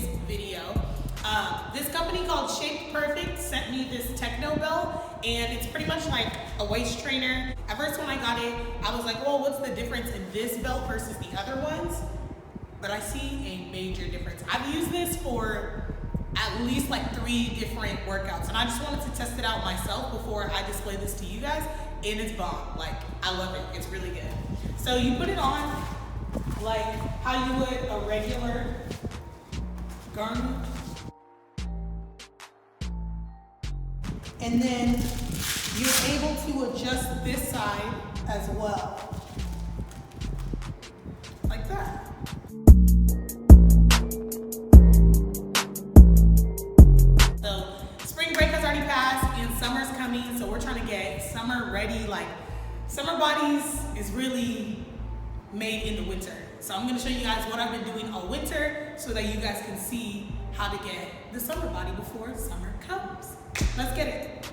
this video. This company called Shaped Perfect sent me this techno belt, and it's pretty much like a waist trainer. At first when I got it, I was like, well, what's the difference in this belt versus the other ones? But I see a major difference. I've used this for at least like 3 different workouts, and I just wanted to test it out myself before I display this to you guys, and it's bomb. Like, I love it. It's really good. So you put it on like how you would a regular garment. And then you're able to adjust this side as well. Like that. So spring break has already passed and summer's coming, so we're trying to get summer ready. Like, summer bodies is really made in the winter. So I'm gonna show you guys what I've been doing all winter so that you guys can see how to get the summer body before summer comes. Let's get it.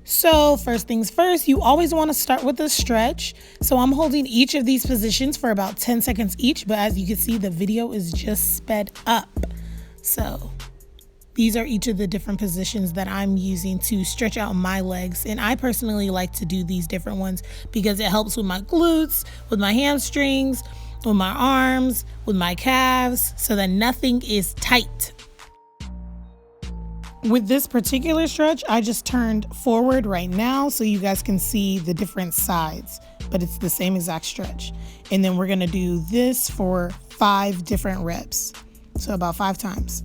So first things first, you always want to start with a stretch. So I'm holding each of these positions for about 10 seconds each, but as you can see, the video is just sped up. So these are each of the different positions that I'm using to stretch out my legs. And I personally like to do these different ones because it helps with my glutes, with my hamstrings, with my arms, with my calves, so that nothing is tight. With this particular stretch, I just turned forward right now so you guys can see the different sides, but it's the same exact stretch. And then we're gonna do this for 5 different reps. So about 5 times.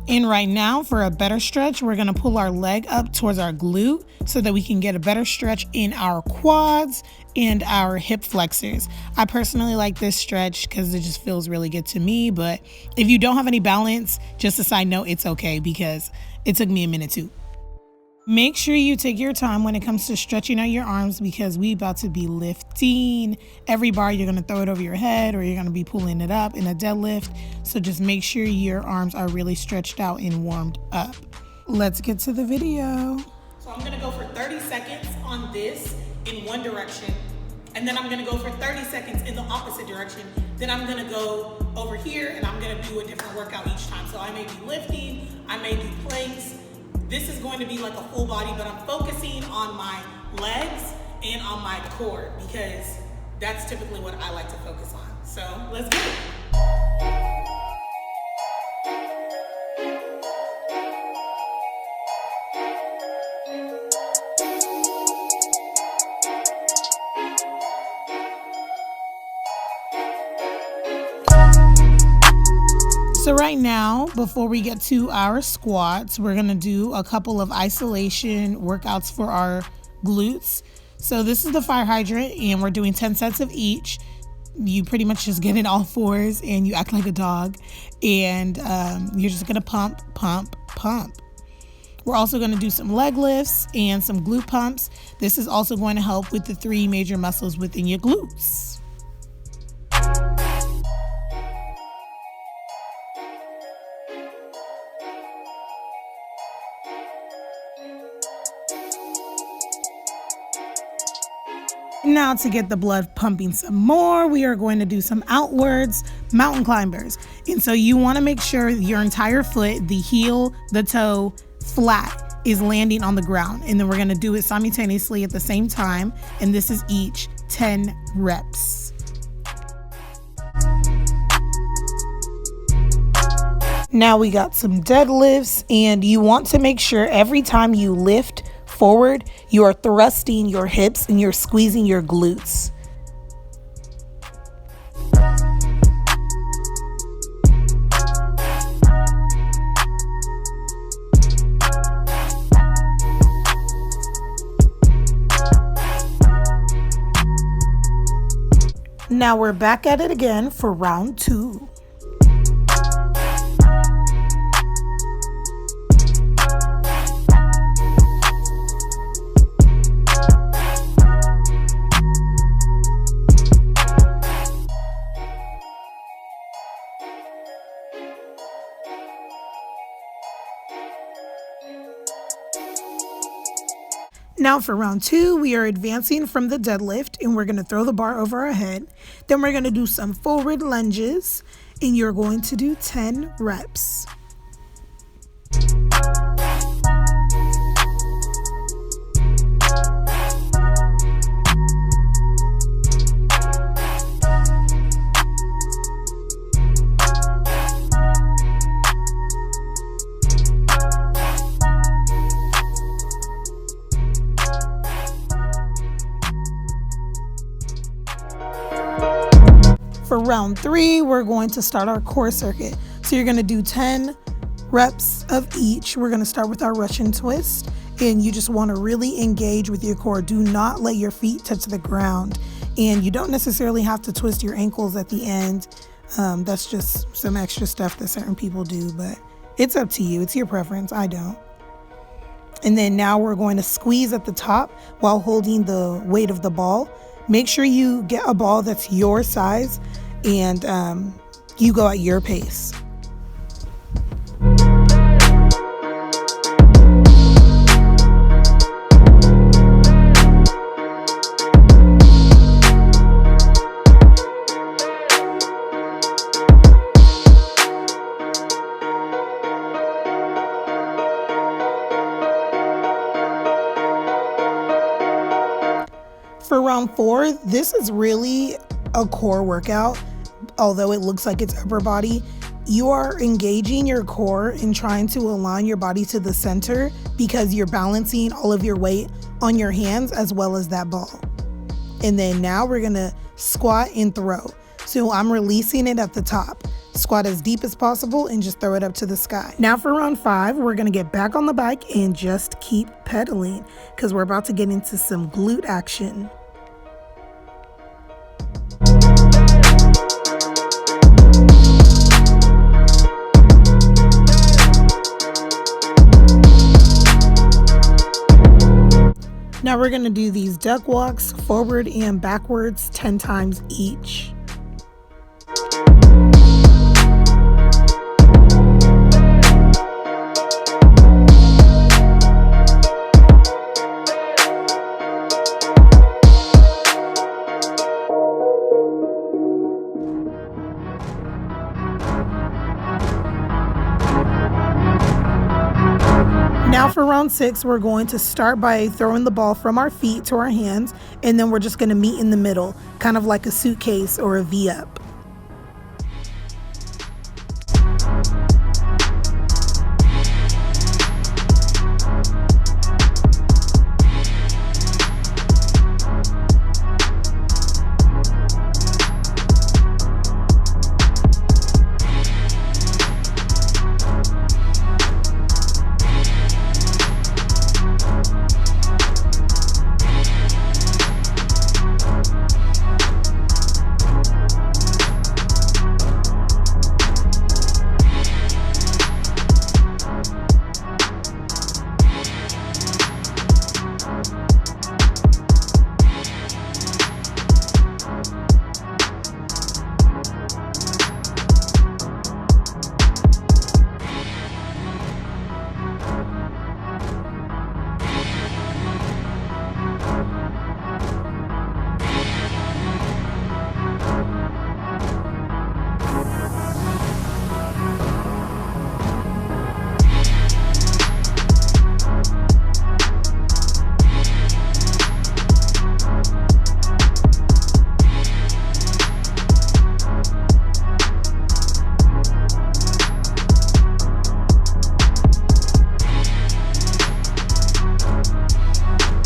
And right now, for a better stretch, we're gonna pull our leg up towards our glute so that we can get a better stretch in our quads and our hip flexors. I personally like this stretch because it just feels really good to me, but if you don't have any balance, just a side note, it's okay because it took me a minute too. Make sure you take your time when it comes to stretching out your arms because we about to be lifting. Every bar, you're gonna throw it over your head or you're gonna be pulling it up in a deadlift. So just make sure your arms are really stretched out and warmed up. Let's get to the video. So I'm gonna go for 30 seconds on this in one direction. And then I'm gonna go for 30 seconds in the opposite direction. Then I'm gonna go over here and I'm gonna do a different workout each time. So I may be lifting, I may do planks. This is going to be like a full body, but I'm focusing on my legs and on my core because that's typically what I like to focus on. So let's get it. So right now, before we get to our squats, we're gonna do a couple of isolation workouts for our glutes. So this is the fire hydrant and we're doing 10 sets of each. You pretty much just get in all fours and you act like a dog and you're just gonna pump, pump, pump. We're also gonna do some leg lifts and some glute pumps. This is also going to help with the 3 major muscles within your glutes. Now to get the blood pumping some more, we are going to do some outwards mountain climbers. And so you want to make sure your entire foot, the heel, the toe, flat is landing on the ground. And then we're going to do it simultaneously at the same time. And this is each 10 reps. Now we got some deadlifts, and you want to make sure every time you lift forward, you are thrusting your hips and you're squeezing your glutes. Now we're back at it again for round 2. Now for round 2, we are advancing from the deadlift and we're going to throw the bar over our head. Then we're going to do some forward lunges and you're going to do 10 reps. For round 3, we're going to start our core circuit. So you're going to do 10 reps of each. We're going to start with our Russian twist, and you just want to really engage with your core. Do not let your feet touch the ground, and you don't necessarily have to twist your ankles at the end. That's just some extra stuff that certain people do, but it's up to you. It's your preference. I don't. And then now we're going to squeeze at the top while holding the weight of the ball. Make sure you get a ball that's your size and you go at your pace. For round 4, this is really a core workout. Although it looks like it's upper body, you are engaging your core and trying to align your body to the center because you're balancing all of your weight on your hands as well as that ball. And then now we're gonna squat and throw. So I'm releasing it at the top. Squat as deep as possible and just throw it up to the sky. Now for round 5, we're gonna get back on the bike and just keep pedaling because we're about to get into some glute action. Now we're going to do these duck walks forward and backwards 10 times each. Now for round 6, we're going to start by throwing the ball from our feet to our hands, and then we're just going to meet in the middle, kind of like a suitcase or a V-up.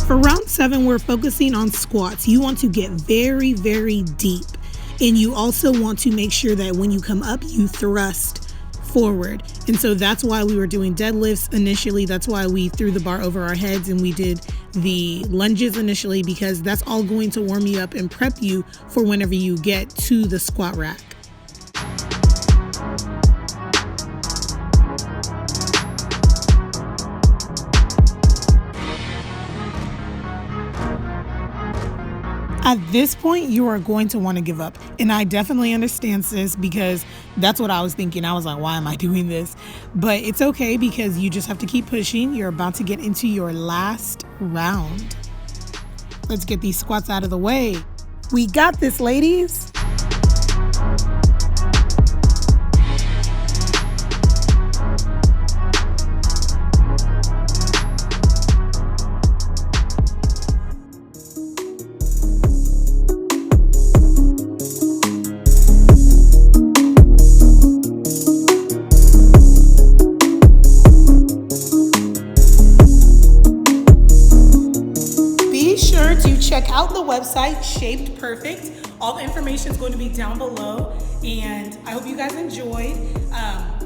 For round 7, we're focusing on squats. You want to get very, very deep. And you also want to make sure that when you come up, you thrust forward. And so that's why we were doing deadlifts initially. That's why we threw the bar over our heads and we did the lunges initially, because that's all going to warm you up and prep you for whenever you get to the squat rack. At this point, you are going to want to give up. And I definitely understand, sis, because That's what I was thinking. I was like, why am I doing this? But it's okay because you just have to keep pushing. You're about to get into your last round. Let's get these squats out of the way. We got this, ladies. Check out the website, Shaped Perfect. All the information is going to be down below, and I hope you guys enjoyed.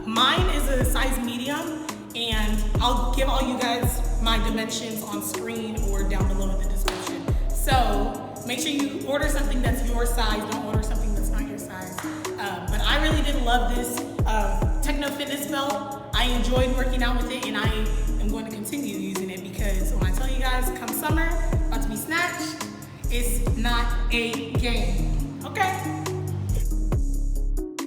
Mine is a size medium, and I'll give all you guys my dimensions on screen or down below in the description. So make sure you order something that's your size. Don't order something that's not your size. But I really did love this techno fitness belt. I enjoyed working out with it, and I am going to continue using it because when I tell you guys, come summer, about to be snatched, it's not a game, okay?